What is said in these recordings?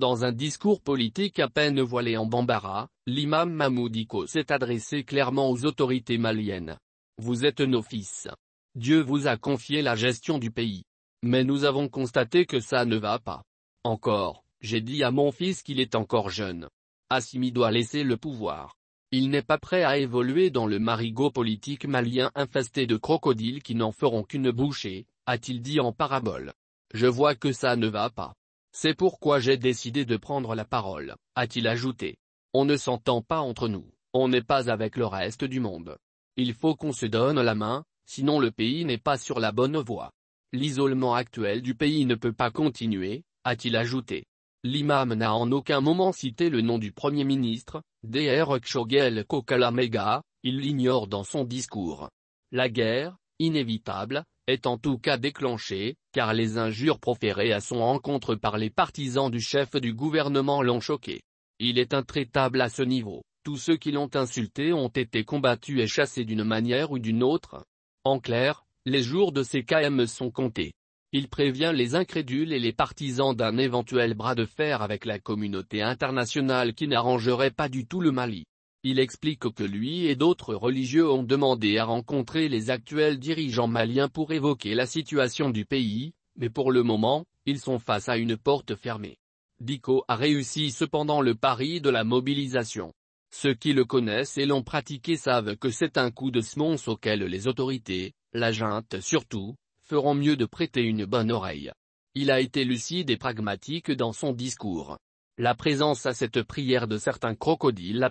Dans un discours politique à peine voilé en bambara, l'imam Mahmoud Dicko s'est adressé clairement aux autorités maliennes. Vous êtes nos fils. Dieu vous a confié la gestion du pays. Mais nous avons constaté que ça ne va pas. Encore, j'ai dit à mon fils qu'il est encore jeune. Assimi doit laisser le pouvoir. Il n'est pas prêt à évoluer dans le marigot politique malien infesté de crocodiles qui n'en feront qu'une bouchée, a-t-il dit en parabole. Je vois que ça ne va pas. C'est pourquoi j'ai décidé de prendre la parole, a-t-il ajouté. On ne s'entend pas entre nous, on n'est pas avec le reste du monde. Il faut qu'on se donne la main, sinon le pays n'est pas sur la bonne voie. L'isolement actuel du pays ne peut pas continuer, a-t-il ajouté. L'imam n'a en aucun moment cité le nom du Premier ministre, Dr Kshogel Kokalamega, il l'ignore dans son discours. La guerre, inévitable, est en tout cas déclenchée, car les injures proférées à son encontre par les partisans du chef du gouvernement l'ont choqué. Il est intraitable à ce niveau, tous ceux qui l'ont insulté ont été combattus et chassés d'une manière ou d'une autre. En clair, les jours de ces KM sont comptés. Il prévient les incrédules et les partisans d'un éventuel bras de fer avec la communauté internationale qui n'arrangerait pas du tout le Mali. Il explique que lui et d'autres religieux ont demandé à rencontrer les actuels dirigeants maliens pour évoquer la situation du pays, mais pour le moment, ils sont face à une porte fermée. Dicko a réussi cependant le pari de la mobilisation. Ceux qui le connaissent et l'ont pratiqué savent que c'est un coup de semonce auquel les autorités, la junte surtout, feront mieux de prêter une bonne oreille. Il a été lucide et pragmatique dans son discours. La présence à cette prière de certains crocodiles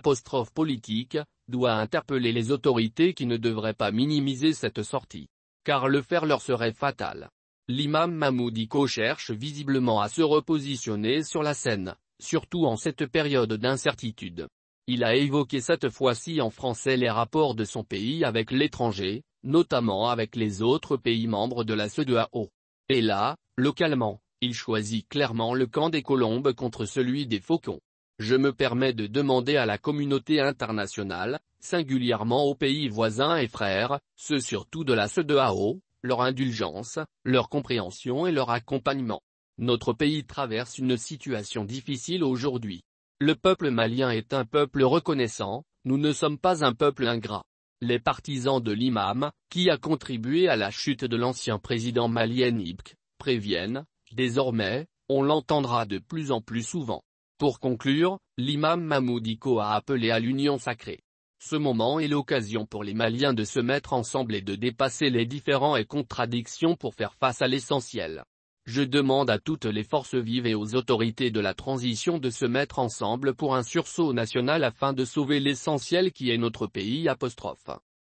politiques, doit interpeller les autorités qui ne devraient pas minimiser cette sortie. Car le faire leur serait fatal. L'imam Mahmoud Dicko cherche visiblement à se repositionner sur la scène, surtout en cette période d'incertitude. Il a évoqué cette fois-ci en français les rapports de son pays avec l'étranger, notamment avec les autres pays membres de la CEDEAO. Et là, localement, il choisit clairement le camp des colombes contre celui des faucons. Je me permets de demander à la communauté internationale, singulièrement aux pays voisins et frères, ceux surtout de la CEDEAO, leur indulgence, leur compréhension et leur accompagnement. Notre pays traverse une situation difficile aujourd'hui. Le peuple malien est un peuple reconnaissant, nous ne sommes pas un peuple ingrat. Les partisans de l'imam, qui a contribué à la chute de l'ancien président malien Ibk, préviennent, désormais, on l'entendra de plus en plus souvent. Pour conclure, l'imam Mahmoud Dicko a appelé à l'union sacrée. Ce moment est l'occasion pour les Maliens de se mettre ensemble et de dépasser les différends et contradictions pour faire face à l'essentiel. Je demande à toutes les forces vives et aux autorités de la transition de se mettre ensemble pour un sursaut national afin de sauver l'essentiel qui est notre pays.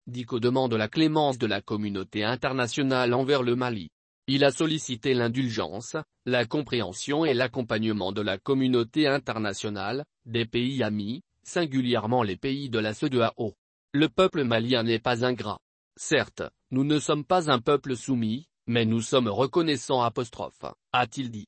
Dicko demande la clémence de la communauté internationale envers le Mali. Il a sollicité l'indulgence, la compréhension et l'accompagnement de la communauté internationale, des pays amis, singulièrement les pays de la CEDEAO. Le peuple malien n'est pas ingrat. Certes, nous ne sommes pas un peuple soumis, mais nous sommes reconnaissants, a-t-il dit.